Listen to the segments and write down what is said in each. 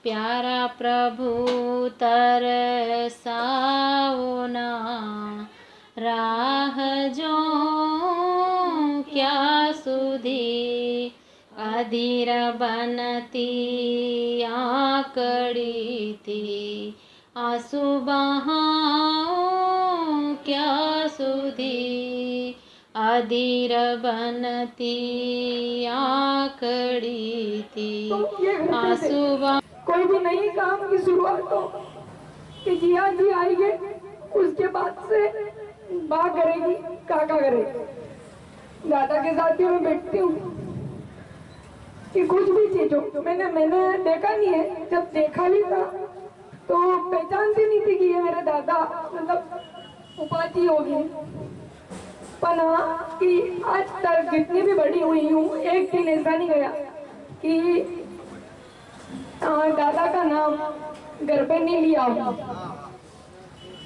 प्यारा प्रभु तरसाओ ना, राह जो क्या सुधी, अधीर बनती आकड़ी थी, आंसू बहाऊं क्या सुधी, अधीर बनती आकड़ी थी, आंसू कोई भी नई काम की शुरुआत हो कि जिया जी आएंगे, उसके बाद से माँ करेगी, काका करेगी। दादा के साथ ही मैं बैठती हूँ कि कुछ भी चीज हो, मैंने देखा नहीं है, जब देखा भी था तो पहचानती नहीं थी कि ये मेरे दादा, मतलब उपाधि होगी। पर कि आज तक जितनी भी बड़ी हुई हूँ, एक दिन ऐसा नहीं गया कि दादा का नाम घर पे नहीं लिया हूँ।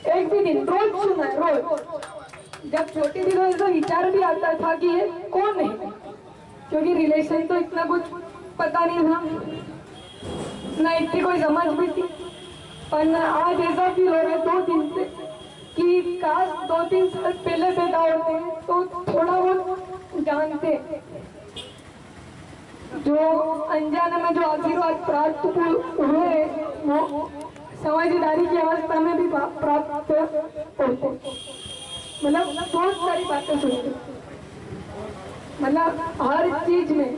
एक भी दिन, रोज सुना है, रोज। जब छोटी थी तो ऐसा विचार भी आता था कि ये कौन है, क्योंकि रिलेशन तो इतना कुछ पता नहीं था, ना इतनी कोई समझ भी थी। पर आज ऐसा फील हो रहा है 2 दिन से कि काश 2-3 साल पहले पैदा होते तो थोड़ा बहुत जानते। जो अनजाने में जो आशीर्वाद प्राप्त हुए वो समझदारी की अवस्था में भी प्राप्त होते। मतलब बहुत सारी बातें सुनते, मतलब हर चीज में,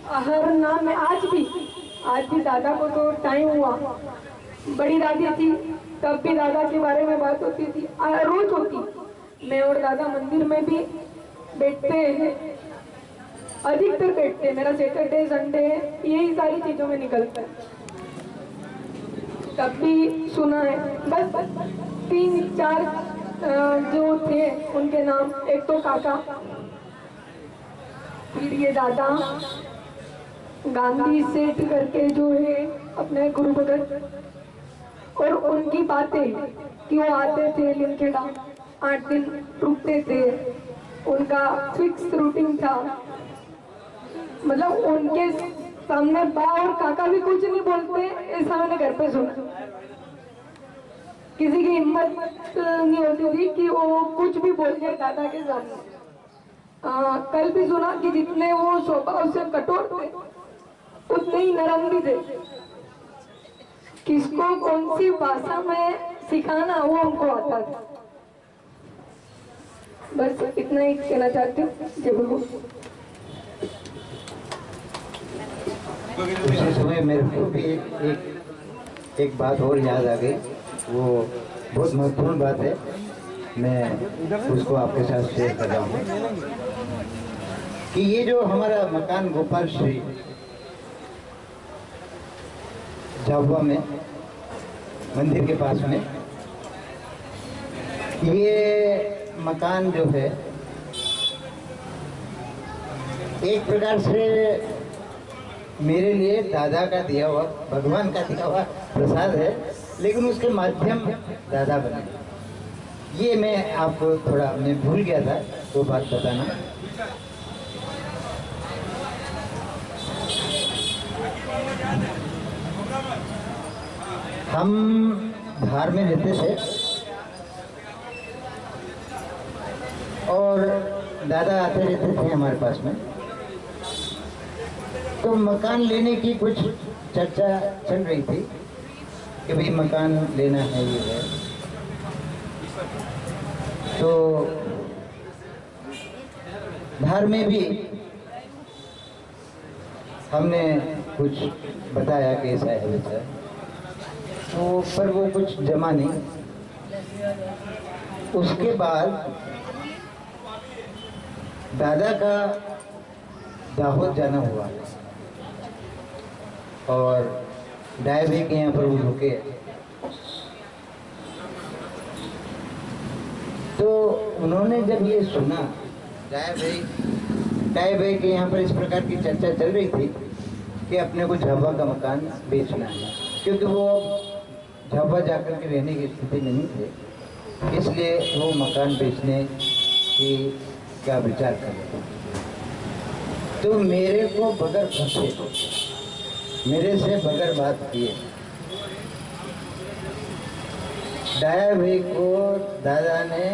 हर नाम में। आज भी दादा को तो टाइम हुआ, बड़ी दादी थी तब भी दादा के बारे में बात होती थी, रोज होती। मैं और दादा मंदिर में भी बैठते हैं, अधिकतर बैठते हैं। मेरा सैटरडे संडे यही सारी चीजों में निकलता है। तब भी सुना है, बस 3-4 जो थे उनके नाम, एक तो काका, फिर ये दादा, गांधी सेठ करके जो है अपने गुरु भगत, और उनकी बातें कि वो आते थे लिमखेड़ा, 8 दिन रुकते थे, उनका फिक्स रूटीन था। मतलब उनके सामने बा और काका भी कुछ नहीं बोलते, ऐसा मैंने घर पे सुना। किसी की हिम्मत नहीं होती थी कि वो कुछ भी बोल दे दादा के सामने। कल भी सुना कि जितने वो स्वभाव से कठोर थे उतने ही नरम भी थे। किसको कौन सी भाषा में सिखाना वो हमको आता था। बस इतना ही कहना चाहती हूँ। जय गुरु। उसी समय मेरे को भी एक बात और याद आ गई, वो बहुत महत्वपूर्ण बात है, मैं उसको आपके साथ शेयर कर रहा हूँ कि ये जो हमारा मकान गोपाल श्री झाबुआ में मंदिर के पास में, ये मकान जो है एक प्रकार से मेरे लिए दादा का दिया हुआ, भगवान का दिया हुआ प्रसाद है, लेकिन उसके माध्यम दादा बने। ये मैं आपको थोड़ा, मैं भूल गया था वो बात बताना। हम धार में रहते थे और दादा आते रहते थे हमारे पास में, तो मकान लेने की कुछ चर्चा चल रही थी कि भाई मकान लेना है, ये है। तो धार में भी हमने कुछ बताया कि ऐसा है वैसा है, तो पर वो कुछ जमा नहीं। उसके बाद दादा का दाहोद जाना हुआ और डाय भाई के यहाँ पर वो रुके, तो उन्होंने जब ये सुना, डाय भाई के यहाँ पर इस प्रकार की चर्चा चल रही थी कि अपने को झाबुआ का मकान बेचना है, क्योंकि वो झाबुआ जाकर के रहने की स्थिति में नहीं थे, इसलिए वो मकान बेचने की का विचार कर रहे थे। तो मेरे को बगैर पूछे, मेरे से बगैर बात किए डाया भाई को दादा ने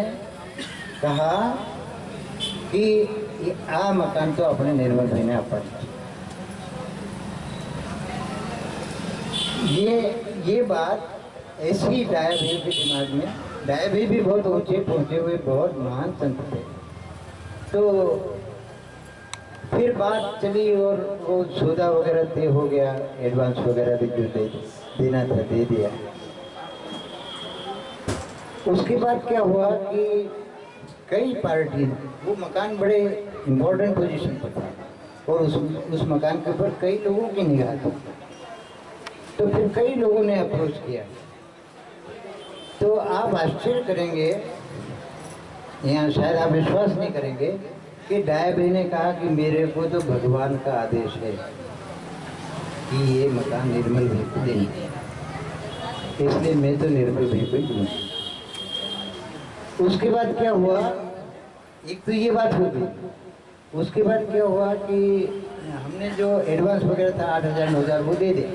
कहा कि आ मकान तो अपने निर्मल भाई ने अपन ये बात ऐसी डाया भाई के दिमाग में, डाया भाई भी बहुत ऊंचे पहुंचे हुए बहुत महान संत थे। तो फिर बात चली और वो सौदा वगैरह तय हो गया, एडवांस वगैरह भी जो देना था दे दिया। उसके बाद क्या हुआ कि कई पार्टी, वो मकान बड़े इम्पोर्टेंट पोजीशन पर था और उस मकान के ऊपर कई लोगों की निगाह थी। तो फिर कई लोगों ने अप्रोच किया। तो आप आश्चर्य करेंगे, यहाँ शायद आप विश्वास नहीं करेंगे कि डाया भाई ने कहा कि मेरे को तो भगवान का आदेश है कि ये मकान निर्मल भाई को देंगे, इसलिए मैं तो निर्मल भाई को दूंगा। उसके बाद क्या हुआ, एक तो ये बात हो गई। उसके बाद क्या हुआ कि हमने जो एडवांस वगैरह था 8,000 9,000 वो दे दिया,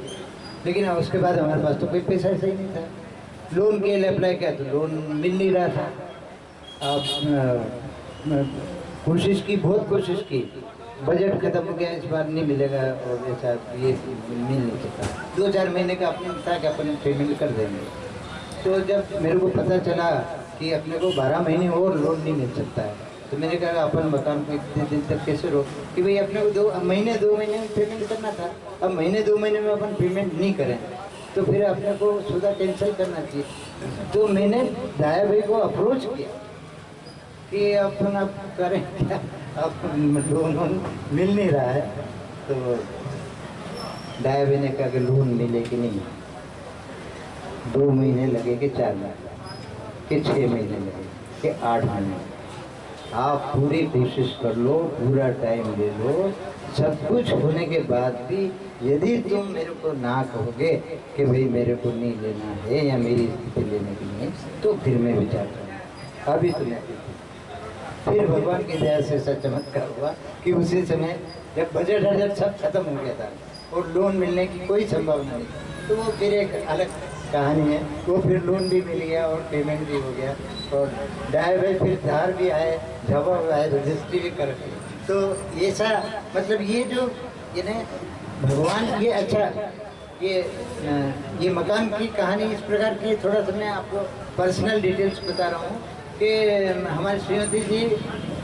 लेकिन उसके बाद हमारे पास तो कोई पैसा ऐसा ही नहीं था। लोन के लिए अप्लाई किया तो लोन मिल नहीं रहा था। अब कोशिश की, बहुत कोशिश की, बजट खत्म हो गया, इस बार नहीं मिलेगा और ऐसा ये मिल नहीं सकता। 2-4 महीने का अपने था कि अपन पेमेंट कर देंगे। तो जब मेरे को पता चला कि अपने को 12 महीने और लोन नहीं मिल सकता है, तो मैंने कहा अपन मकान को इतने दिन तक कैसे रोक, कि भाई अपने को 2 महीने में पेमेंट करना था। अब महीने 2 महीने में अपन पेमेंट नहीं करें तो फिर अपने को सौदा कैंसिल करना चाहिए। तो मैंने डाया भाई को अप्रोच किया कि अपन अब करें क्या, अब लोन मिल नहीं रहा है। तो डाया भाई ने कहा कि लोन मिले कि नहीं, 2 महीने लगे कि 4 महीने कि 6 महीने लगे कि 8 महीने, आप पूरी कोशिश कर लो, पूरा टाइम ले लो। सब कुछ होने के बाद भी यदि तुम मेरे को ना कहोगे कि भाई मेरे को नहीं लेना है या मेरी स्थिति लेने की नहीं, तो फिर मैं विचार करूँ। अभी तो मैं फिर भगवान की दया से ऐसा चमत्कार हुआ कि उसी समय जब बजट सब खत्म हो गया था और लोन मिलने की कोई संभावना नहीं, तो वो फिर एक अलग कहानी है। वो फिर लोन भी मिल गया और पेमेंट भी हो गया और डाया भाई फिर धार भी आए, जवाब आए, रजिस्ट्री भी कर। तो ऐसा मतलब ये जो ये ना भगवान, ये अच्छा, ये मकान की कहानी इस प्रकार की। थोड़ा सा मैं आपको पर्सनल डिटेल्स बता रहा हूँ कि हमारे श्रीमती जी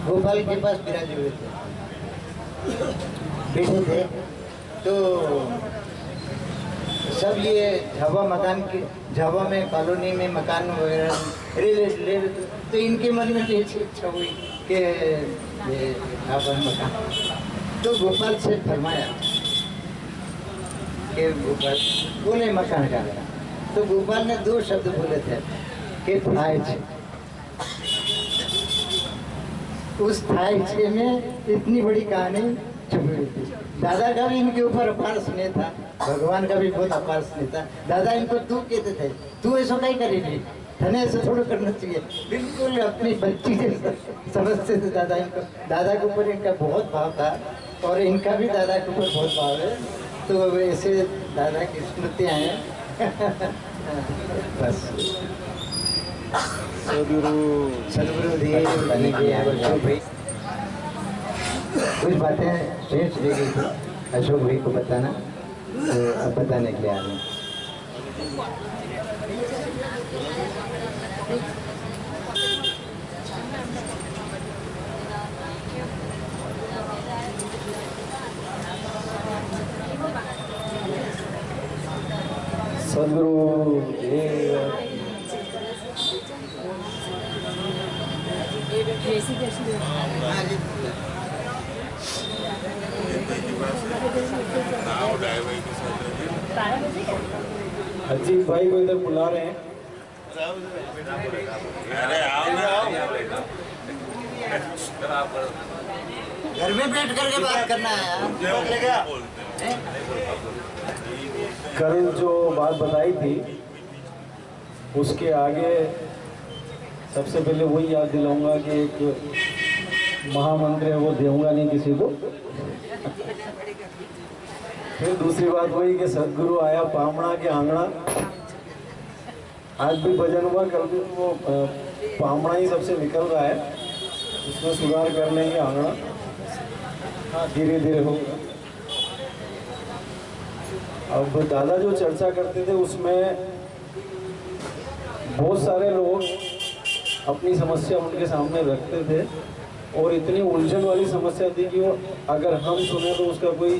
भोपाल के पास विराजे हुए थे, बैठे थे। तो सब ये झाबा मकान के, झाबा में कॉलोनी में मकान वगैरह ले, तो इनके मन में ऐसी इच्छा हुई कि ये झाबा मकान। तो गोपाल से फरमाया कि गोपाल बोले मकान का। तो गोपाल ने 2 शब्द बोले थे कि थाई छे। उस थाई छे में इतनी बड़ी कहानी छुपी हुई थी। दादा का भी इनके ऊपर अपार स्नेह था, भगवान का भी बहुत अपार स्नेह था। दादा इनको तू कहते थे, तू ऐसा नहीं करेगी, थने ऐसा थोड़ा करना चाहिए, बिल्कुल अपनी बच्ची से समझते थे दादा इनको। दादा के ऊपर इनका बहुत भाव था और इनका भी दादा के ऊपर बहुत भाव है। तो ऐसे दादा की स्मृतियाँ हैं। बस सदगुरु दिए अशोक भाई कुछ बातें शेष रह गई थी, अशोक भाई को बताना, तो अब बताने के लिए आ रहे हैं। सदगुरु अजीत भाई को इधर बुला रहे हैं। घर में बैठ करके बात करना है यार। कल जो बात बताई थी उसके आगे सबसे पहले वही याद दिलाऊंगा कि एक महामंत्र है, वो दूंगा नहीं किसी को। फिर दूसरी बात वही कि सदगुरु आया पामणा के आंगना, आज भी भजन हुआ, कल भी वो पामड़ा ही सबसे निकल रहा है, उसमें सुधार कर लेंगे आंगड़ा, हाँ धीरे धीरे होगा। अब दादा जो चर्चा करते थे उसमें बहुत सारे लोग अपनी समस्या उनके सामने रखते थे और इतनी उलझन वाली समस्या थी कि वो अगर हम सुने तो उसका कोई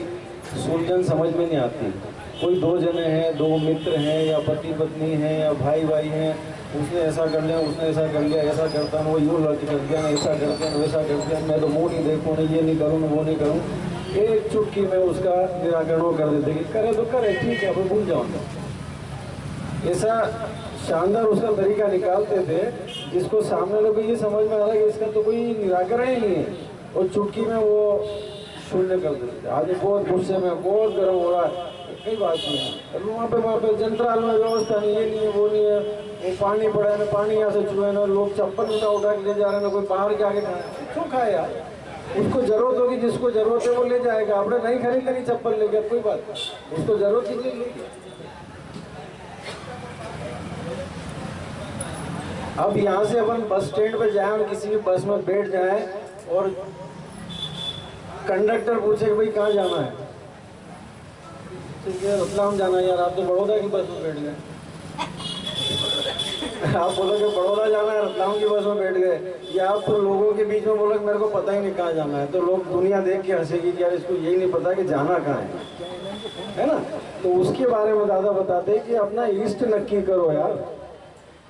सुलझन समझ में नहीं आती। कोई दो जने हैं, दो मित्र हैं, या पति पत्नी हैं, या भाई भाई हैं, उसने ऐसा कर लिया, उसने ऐसा कर लिया, ऐसा करता ना वो यूँ लड़ कर दिया ना, ऐसा कर दिया ना वैसा कर दिया, मैं तो मुँह नहीं देखूँ ना, ये नहीं करूँ ना वो नहीं करूँ। एक चुटकी में उसका निराकरण वो कर देते कि करे तो करे, ठीक है, वो भूल जाऊँगा। ऐसा शानदार उसका तरीका निकालते थे जिसको सामने लोगों को ये समझ में आ रहा है कि इसका तो कोई निराकरण ही नहीं है, और चुटकी में वो शून्य कर देते थे। आज बहुत गुस्से में, बहुत गर्म हो रहा है, कई बात नहीं है, वहाँ पे जंतराल में व्यवस्था नहीं, ये नहीं है, वो नहीं है, वो पानी पड़ा है ना, पानी यहाँ से चुहे ना, लोग चप्पल उठा के ले जा रहे हैं ना, कोई बाहर के आगे खाए, क्यों खाए यार? उसको जरूरत होगी, जिसको जरूरत है वो ले जाएगा। आपने नहीं खरीद नहीं चप्पल ले गया, कोई बात नहीं, उसको जरूरत ही नहीं लेगी। अब यहाँ से अपन बस स्टैंड पे जाए और किसी भी बस में बैठ जाए और कंडक्टर पूछे कि भाई कहाँ जाना है, ठीक है रतलाम जाना है। यार आप तो बड़ौदा की बस में बैठ गए, आप बोलोगे बड़ौदा जाना है, रतलाम की बस में बैठ गए, या आप तो लोगों के बीच में बोलोगे मेरे को पता ही नहीं कहाँ जाना है, तो लोग दुनिया देख के हंसेगी कि यार इसको यही नहीं पता कि जाना कहाँ है ना। तो उसके बारे में दादा बताते हैं कि अपना इष्ट नक्की करो यार।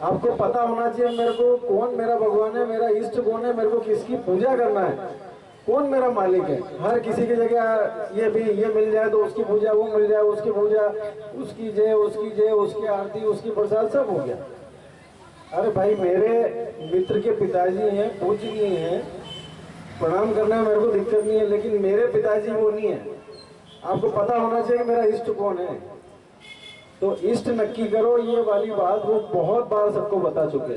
आपको पता होना चाहिए मेरे को कौन मेरा भगवान है, मेरा इष्ट कौन है, मेरे को किसकी पूजा करना है, कौन मेरा मालिक है। हर किसी की जगह ये भी ये मिल जाए तो उसकी पूजा, वो मिल जाए उसकी पूजा, उसकी जय उसकी जय, उसकी आरती उसकी प्रसाद, सब हो गया। अरे भाई मेरे मित्र के पिताजी हैं, पूजनीय हैं, प्रणाम करने में मेरे को दिक्कत नहीं है, लेकिन मेरे पिताजी वो नहीं है। आपको पता होना चाहिए कि मेरा इष्ट कौन है। तो इष्ट नक्की करो, ये वाली बात वो बहुत बार सबको बता चुके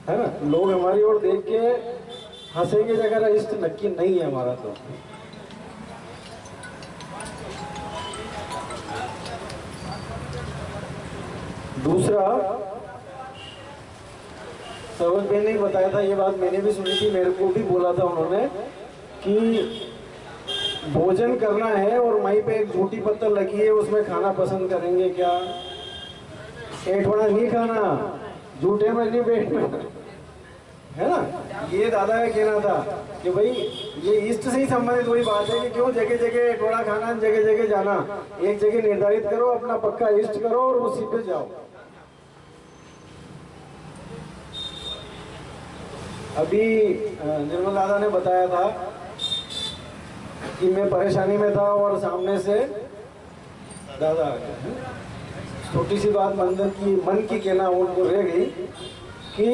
है ना। लोग हमारी ओर देख के हंसेंगे अगर इष्ट नक्की नहीं है हमारा। तो दूसरा सरोज बहन ने बताया था, ये बात मैंने भी सुनी थी, मेरे को भी बोला था उन्होंने कि भोजन करना है और वहीं पे एक झूठी पत्थर लगी है, उसमें खाना पसंद करेंगे क्या? एठवाड़ा नहीं खाना, झूठे में नहीं बैठना, है ना। ये दादा का कहना था कि भाई ये इष्ट से ही संबंधित वही बात है कि क्यों जगह जगह एठवाड़ा खाना, जगह जगह जाना। एक जगह निर्धारित करो, अपना पक्का इष्ट करो और उसी पे जाओ। अभी निर्मल दादा ने बताया था कि मैं परेशानी में था और सामने से दादा आ गया। छोटी सी बात मन की कहना उनको रह गई कि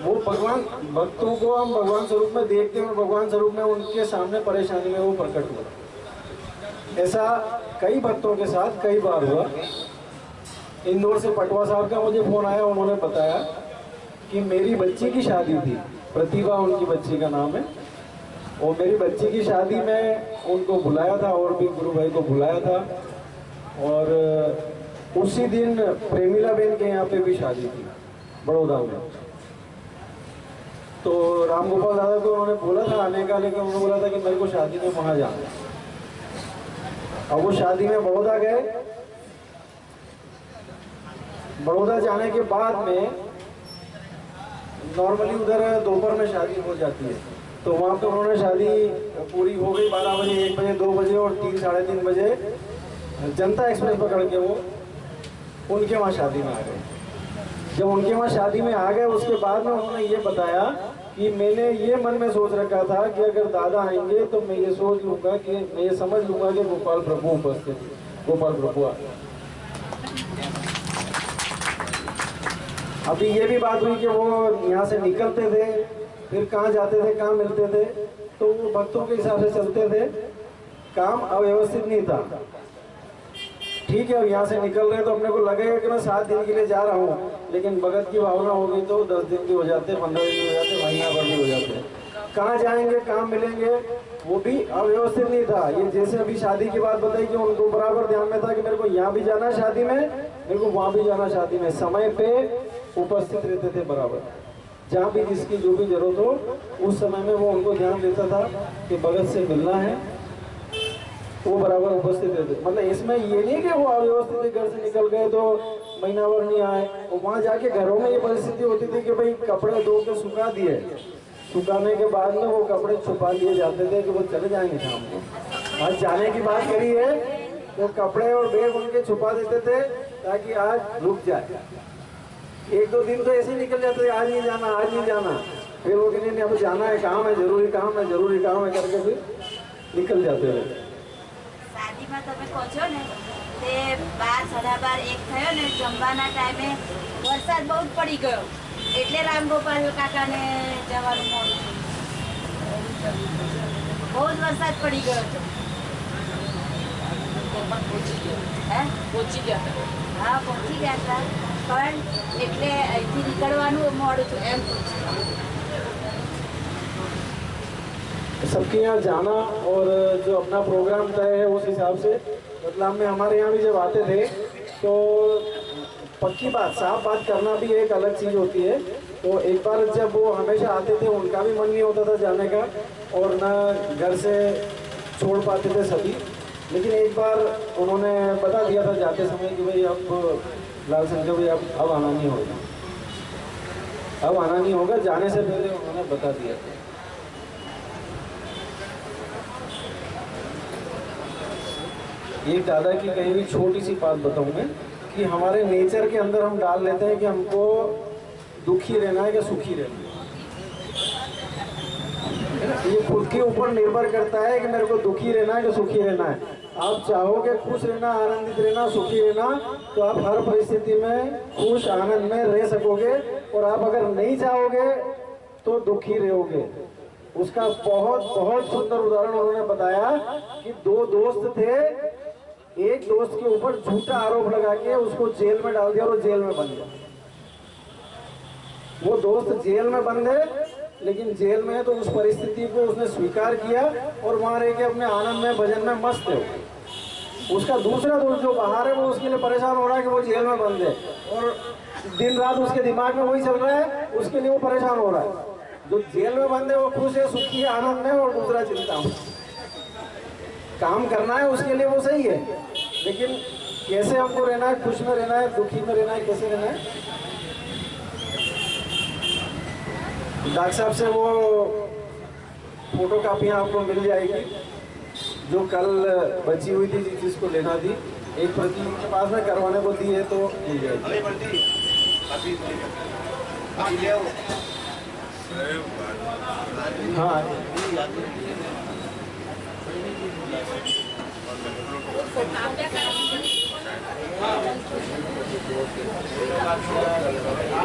वो भगवान भक्तों को हम भगवान स्वरूप में देखते हैं और भगवान स्वरूप में उनके सामने परेशानी में वो प्रकट हुआ। ऐसा कई भक्तों के साथ कई बार हुआ। इंदौर से पटवा साहब का मुझे फोन आया, उन्होंने बताया कि मेरी बच्ची की शादी थी, प्रतिभा उनकी बच्ची का नाम है, और मेरी बच्ची की शादी में उनको बुलाया था और भी गुरु भाई को बुलाया था। और उसी दिन प्रेमिला बहन के यहाँ पे भी शादी थी बड़ौदा में। तो राम गोपाल दादा को उन्होंने बोला था आने का, लेकिन उन्होंने बोला था कि मेरे को शादी में वहाँ जाना है। अब वो शादी में बड़ौदा गए। बड़ौदा जाने के बाद में नॉर्मली उधर दोपहर में शादी हो जाती है, तो वहाँ पे उन्होंने शादी पूरी हो गई 12 बजे, 1 बजे, 2 बजे और 3, साढ़े 3 बजे जनता एक्सप्रेस पकड़ के वो उनके वहाँ शादी में आ गए। जब उनके वहाँ शादी में आ गए उसके बाद में उन्होंने ये बताया कि मैंने ये मन में सोच रखा था कि अगर दादा आएंगे तो मैं ये सोच लूँगा कि मैं ये समझ लूँगा कि गोपाल प्रभु उपस्थित, गोपाल प्रभु आ गए। अभी ये भी बात हुई कि वो यहाँ से निकलते थे, फिर कहाँ जाते थे, कहाँ मिलते थे, तो वो भक्तों के हिसाब से चलते थे, काम अव्यवस्थित नहीं था। ठीक है, अब यहाँ से निकल रहे तो अपने को लगेगा कि मैं 7 दिन के लिए जा रहा हूँ, लेकिन भगत की भावना होगी तो 10 दिन भी हो जाते, 15 दिन भी हो जाते, महीना भर भी हो जाते। कहाँ जाएंगे, कहाँ मिलेंगे, वो भी अव्यवस्थित नहीं था। ये जैसे अभी शादी की बात बताई कि उनको बराबर ध्यान में था कि मेरे को यहाँ भी जाना है शादी में, मेरे को वहाँ भी जाना शादी में, समय पे उपस्थित रहते थे बराबर। जहाँ भी जिसकी जो भी जरूरत हो उस समय में वो उनको ध्यान देता था कि भगत से मिलना है, वो बराबर उपस्थित रहते। मतलब इसमें ये नहीं कि वो अव्यवस्थित घर से निकल गए तो महीना भर नहीं आए। और वहाँ जाके घरों में ये परिस्थिति होती थी कि भाई कपड़े धो के सुखा दिए, सुखाने के बाद में वो कपड़े छुपा लिए जाते थे कि वो चले जाएंगे शाम को। आज जाने की बात करी है तो कपड़े और बैग उनके छुपा देते थे ताकि आज रुक जाए। एक दो दिन तो ऐसे ही निकल जाते थे, आज नहीं जाना, आज नहीं जाना। फिर वो कहते नहीं अब जाना है, काम है, जरूरी काम है, जरूरी काम है करके फिर निकल जाते थे। શાદીમાં તમે કહો છો ને તે 12, 12:30, 1 થયો ને જમવાના ટાઈમે વરસાદ બહુ જ પડી ગયો એટલે રામગોપાલ કાકાને જવાનું મોડું થયું। બહુ જ વરસાદ પડી ગયો હતો। હે? પહોંચી ગયા હતા। હા પહોંચી ગયા હતા પણ એટલે અહીંથી નીકળવાનું મોડું થયું એમ પૂછ્યું। सबके यहाँ जाना और जो अपना प्रोग्राम तय है उस हिसाब से, मतलब में हमारे यहाँ भी जब आते थे तो पक्की बात, साफ बात करना भी एक अलग चीज़ होती है। तो एक बार जब वो हमेशा आते थे उनका भी मन नहीं होता था जाने का और ना घर से छोड़ पाते थे सभी। लेकिन एक बार उन्होंने बता दिया था जाते समय कि भाई अब लाल शंकर भाई अब आना नहीं होगा, अब आना नहीं होगा, जाने से पहले उन्होंने बता दिया था। एक दादा की कहीं भी छोटी सी बात बताऊं मैं कि हमारे नेचर के अंदर हम डाल लेते हैं कि हमको दुखी रहना है कि सुखी रहना है। ये खुद के ऊपर निर्भर करता है कि मेरे को दुखी रहना है कि सुखी रहना है। आप चाहोगे खुश रहना, आनंदित रहना, सुखी रहना तो आप हर परिस्थिति में खुश आनंद में रह सकोगे। और आप अगर नहीं चाहोगे तो दुखी रहोगे। उसका बहुत बहुत सुंदर उदाहरण उन्होंने बताया कि दो दोस्त थे, एक दोस्त के ऊपर झूठा आरोप लगा के उसको जेल में डाल दिया और वो जेल में बंद गया। वो दोस्त जेल में बंद है, लेकिन जेल में है तो उस परिस्थिति को उसने स्वीकार किया और वहां रह के अपने आनंद में भजन में मस्त है। उसका दूसरा दोस्त जो बाहर है वो उसके लिए परेशान हो रहा है कि वो जेल में बंद है और दिन रात उसके दिमाग में वही चल रहा है, उसके लिए वो परेशान हो रहा है। जो जेल में बंद है वो खुश है, सुखी है, आनंद में, और दूसरा चिंता में। काम करना है उसके लिए वो सही है, लेकिन कैसे हमको रहना है, खुश में रहना है, दुखी में रहना है, कैसे रहना है। डॉक्टर साहब से वो फोटो कापियाँ आपको मिल जाएगी जो कल बची हुई थी, जिसको लेना थी। एक प्रति के पास में करवाने को दी है तो मिल जाएगी। हाँ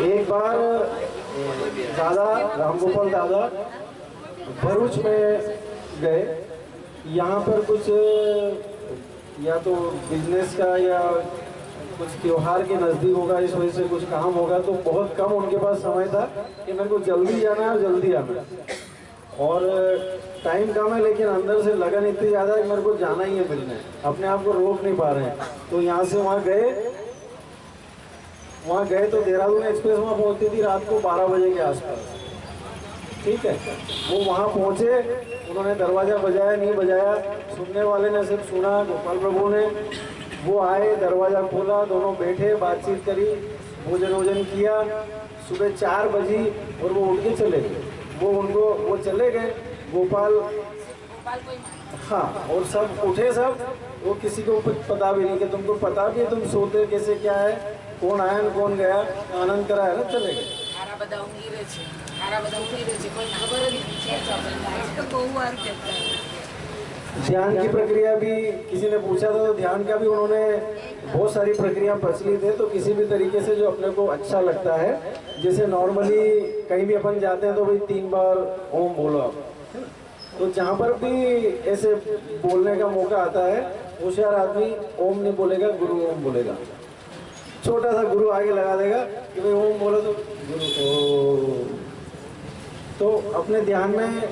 एक बार दादा रामगोपाल दादा भरूच में गए। यहाँ पर कुछ या तो बिजनेस का या कुछ त्योहार के नज़दीक होगा, इस वजह से कुछ काम होगा, तो बहुत कम उनके पास समय था कि मेरे को जल्दी जाना है, जल्दी आना है। और टाइम कम है लेकिन अंदर से लगन इतनी ज़्यादा है कि मेरे को जाना ही है मिलने, अपने आप को रोक नहीं पा रहे हैं। तो यहाँ से वहाँ गए तो देहरादून एक्सप्रेस वहाँ पहुँचती थी रात को 12 बजे के आसपास। ठीक है, वो वहाँ पहुँचे, उन्होंने दरवाज़ा बजाया नहीं बजाया, सुनने वाले ने सिर्फ सुना, गोपाल प्रभु ने। वो आए, दरवाज़ा खोला, दोनों बैठे, बातचीत करी, भोजन किया। सुबह 4 बजी और वो उठ के चले गए। वो चले गए गोपाल, हाँ, और सब उठे सब। वो किसी को कुछ पता भी नहीं कि तुमको पता भी है तुम सोते कैसे, क्या है, कौन आया कौन गया, आनंद करा है ना, चले गए। ध्यान की प्रक्रिया भी किसी ने पूछा था, तो ध्यान का भी उन्होंने बहुत सारी प्रक्रिया प्रचलित है। तो किसी भी तरीके से जो अपने को अच्छा लगता है, जैसे नॉर्मली कहीं भी अपन जाते हैं तो भाई 3 बार ओम बोलो आप, तो जहाँ पर भी ऐसे बोलने का मौका आता है, होशियार आदमी ओम नहीं बोलेगा, गुरु ओम बोलेगा। छोटा सा गुरु आगे लगा देगा कि भाई ओम बोलो तो गुरु ओम। तो अपने ध्यान में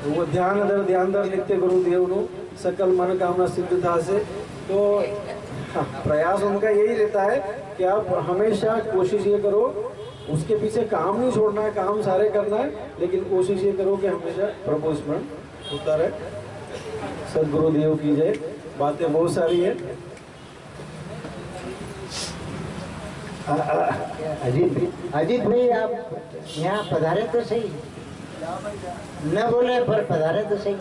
वो ध्यान दर नित्य गुरु देवनु सकल मन कामना सिद्ध था से। तो हाँ, प्रयास उनका यही रहता है कि आप हमेशा कोशिश ये करो, उसके पीछे काम नहीं छोड़ना है, काम सारे करना है, लेकिन कोशिश ये करो कि हमेशा प्रभु स्मरण होता रहे। सदगुरुदेव की जय। बातें बहुत सारी है। अजीत भाई आप यहाँ पधारे तो सही, न बोले पर पधारे तो सही,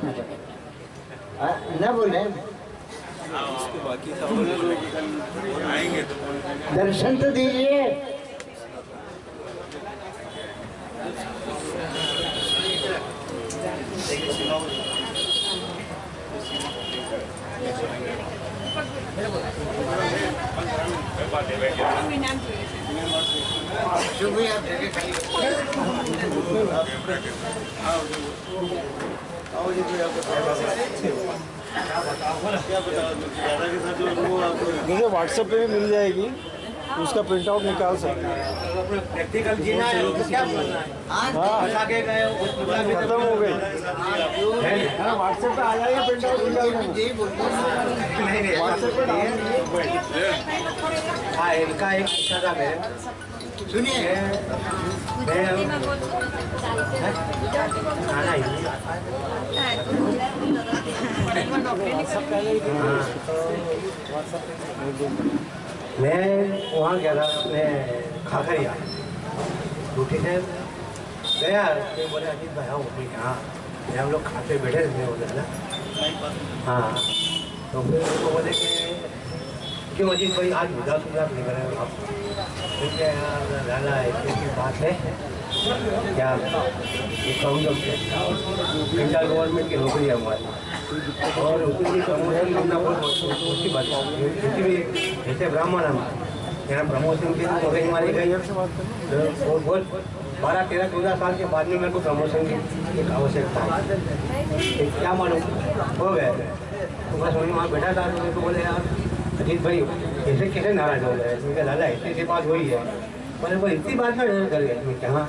न बोले दर्शन तो दीजिए। मुझे व्हाट्सएप पे भी मिल जाएगी, उसका प्रिंट आउट निकाल सकते हैं। प्रैक्टिकल जीना है तो क्या बोलना है? हाँ, खत्म हो गई। व्हाट्सएप पे आ जाएगा, प्रिंट आउट निकाल देंगे। व्हाट्सएप पे हाँ, इनका एक इशारा है, सुनिए। मैं वहाँ गया था अपने खाखरिया ड्यूटी से गया, तो बोले अजीत भाई आओ। हाँ, हम लोग खाते बैठे थे उधर ना। हाँ, तो फिर उनको बोले कि क्यों अजीत भाई आज उदास नहीं कर रहे हो आप? क्योंकि यार लाला ऐसी बात है क्या, ये हम लोग सेंट्रल गवर्नमेंट की नौकरी है हमारी, और उसकी प्रमोशन करना बहुत उसकी बात है। क्योंकि भी जैसे ब्राह्मण हम यहाँ प्रमोशन की नौकरी हमारी गई है, तो बहुत 12-13-14 साल के बाद में मेरे को प्रमोशन की एक आवश्यकता है। क्या मालूम हो गया, तो बस वहीं वहाँ बैठा था, तो बोले यार अजीत भाई कैसे कैसे नाराज हो गए? मुझे लाला ऐसी बात हुई है। बोले वो इतनी बात में कर गए? मैं क्या?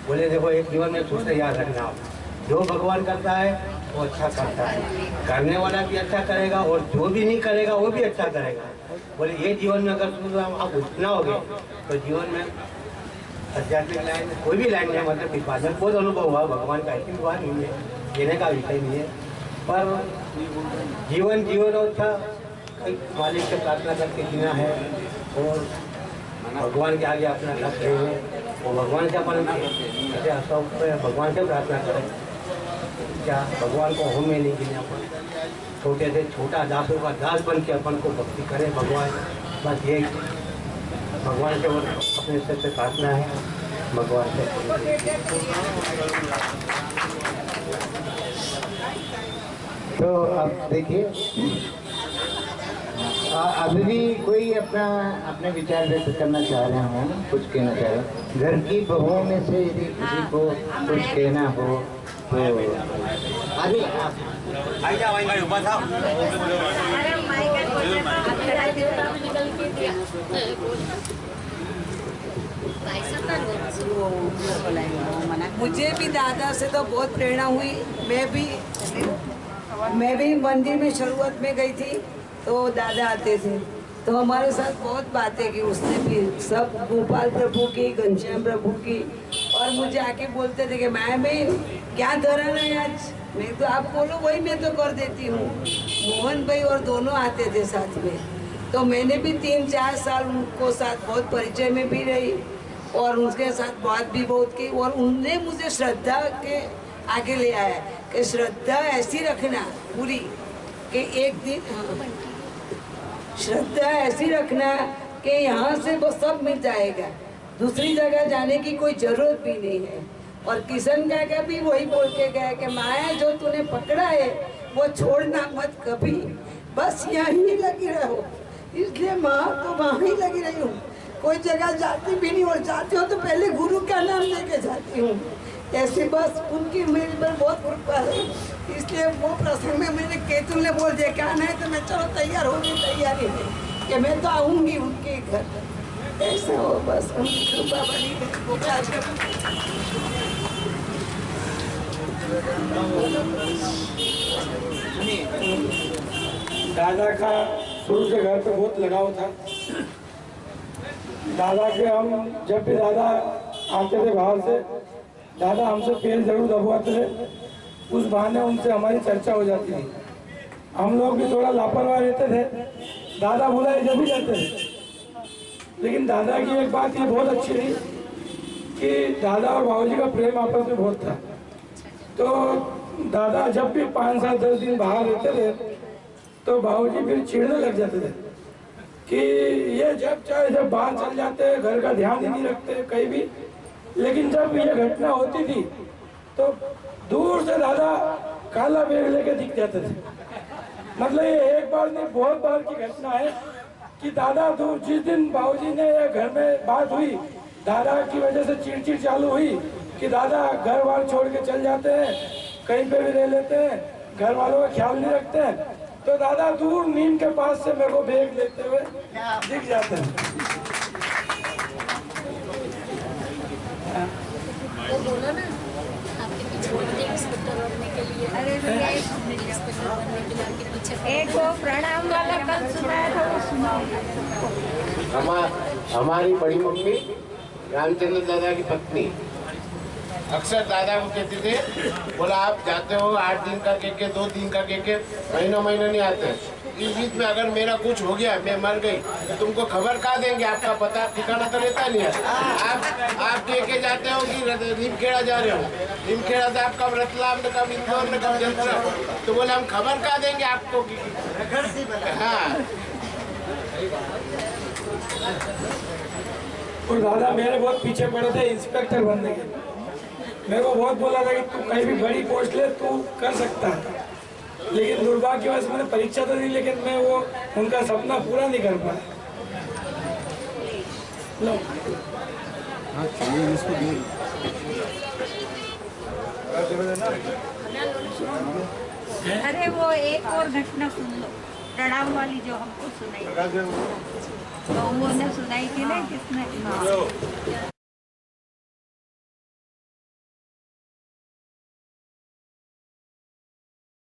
बोले देखो एक जीवन में सोचते याद रखना, आप जो भगवान करता है वो अच्छा करता है, करने वाला भी अच्छा करेगा और जो भी नहीं करेगा वो भी अच्छा करेगा। बोले ये जीवन में अगर आप उतना हो गए तो जीवन में आध्यात्मिक लाइन कोई भी लाइन है, मतलब इस बात में बहुत अनुभव हुआ भगवान का, ऐसी बात नहीं है, कहने का विषय नहीं है। पर जीवन अच्छा मालिक से प्रार्थना करके जीना है और भगवान के आगे अपना लक्ष्य है, वो भगवान से अपन भगवान से प्रार्थना करें। क्या भगवान को हम में नहीं गिने, अपन छोटे से छोटा दासों का दास बन के अपन को भक्ति करें भगवान, बस ये भगवान से अपने से प्रार्थना है भगवान से। तो अब देखिए, अभी भी कोई अपने विचार व्यक्त करना चाह रहे हो, कुछ कहना चाह रहे, घर की बहुओं में से यदि किसी को कुछ कहना हो तो आगे आप मुझे भी दादा से तो बहुत प्रेरणा हुई। मैं भी मंदिर में शुरुआत में गई थी तो दादा आते थे, तो हमारे साथ बहुत बातें की उसने भी, सब गोपाल प्रभु की, घनश्याम प्रभु की, और मुझे आके बोलते थे कि मैं क्या धरन है आज, मैं तो आप बोलो वही मैं तो कर देती हूँ। मोहन भाई और दोनों आते थे साथ में, तो मैंने भी 3-4 साल उनको साथ बहुत परिचय में भी रही और उनके साथ बात भी बहुत की, और उनने मुझे श्रद्धा के आगे ले आया कि श्रद्धा ऐसी रखना पूरी कि एक दिन श्रद्धा ऐसी रखना कि यहाँ से वो सब मिल जाएगा, दूसरी जगह जाने की कोई जरूरत भी नहीं है। और किशन काका भी वही बोल के गया कि माया जो तूने पकड़ा है वो छोड़ना मत कभी, बस यहीं लगी रहो। इसलिए माँ तो वहाँ ही लगी रही हूँ, कोई जगह जाती भी नहीं, और जाती हो तो पहले गुरु का नाम लेके जाती हूँ। ऐसे बस उनकी मेरे पर बहुत कृपा है, इसलिए वो प्रसंग में मैंने केतुल ने बोल दिया क्या नहीं, तो मैं चलो तैयार होगी तैयारी है कि मैं तो आऊँगी उनके घर, ऐसा हो बस उनकी कृपा बनी दादा का शुरू से घर पे बहुत लगाव था। दादा के हम जब भी दादा आते थे बाहर से, दादा हमसे पेड़ जरूर दबवाते थे, उस बहाने उनसे हमारी चर्चा हो जाती थी। हम लोग भी थोड़ा लापरवाह रहते थे, दादा बुलाए जब भी जाते थे। लेकिन दादा की एक बात ये बहुत अच्छी थी कि दादा और बाबूजी का प्रेम आपस में बहुत था। तो दादा जब भी 5 साल 10 दिन बाहर रहते थे तो बाबूजी फिर चिढ़ने लग जाते थे कि ये जब चाहे जब बाहर चल जाते हैं, घर का ध्यान ही नहीं रखते कहीं भी। लेकिन जब ये घटना होती थी तो दूर से दादा काला बैग लेके दिख जाते थे। मतलब ये एक बार नहीं बहुत बार की घटना है कि दादा दूर, जिस दिन बाबूजी ने ये घर में बात हुई, दादा की वजह से चिड़चिड़ चालू हुई कि दादा घर बार छोड़ के चल जाते हैं, कहीं पे भी रह लेते हैं, घर वालों का ख्याल नहीं रखते हैं, तो दादा दूर नीम के पास से मेरे को बैग लेते हुए दिख जाते हैं। वो बोला ना आपके पीछे बोलते हैं इंस्पेक्टर बनने के लिए, अरे भैया इंस्पेक्टर बनने के लिए आपके पीछे एक वो प्रणाम वाला कल सुनाया था, वो सुनाओ। हमारी बड़ी मम्मी रामचंद्र दादा की पत्नी अक्सर दादा को कहते थे, बोला आप जाते हो 8 दिन का केके, 2 दिन का केके, महीना नहीं आते। इस बीच में अगर मेरा कुछ हो गया, मैं मर गई, तो तुमको खबर कहाँ देंगे? आपका पता ठिकाना तो रहता नहीं है। आप केके जाते हो कि नीमखेड़ा जा रहे हो, नीमखेड़ा से आप कब रतलाम ने, कब इंदौर ने, कब जलसा, तो बोले हम खबर कहाँ देंगे आपको? हाँ। और दादा मेरे बहुत पीछे पड़े थे इंस्पेक्टर बनने के। मेरे को बहुत बोला था कि तू कहीं भी बड़ी पोस्ट ले, तू कर सकता है। लेकिन दुर्भाग्यवश मैंने परीक्षा तो दी, लेकिन मैं वो उनका सपना पूरा नहीं कर पाया। लो अरे वो एक और घटना सुन लो, प्रणाम वाली जो हमको सुनाई, तो उन्होंने सुनाई थी ना, किसने?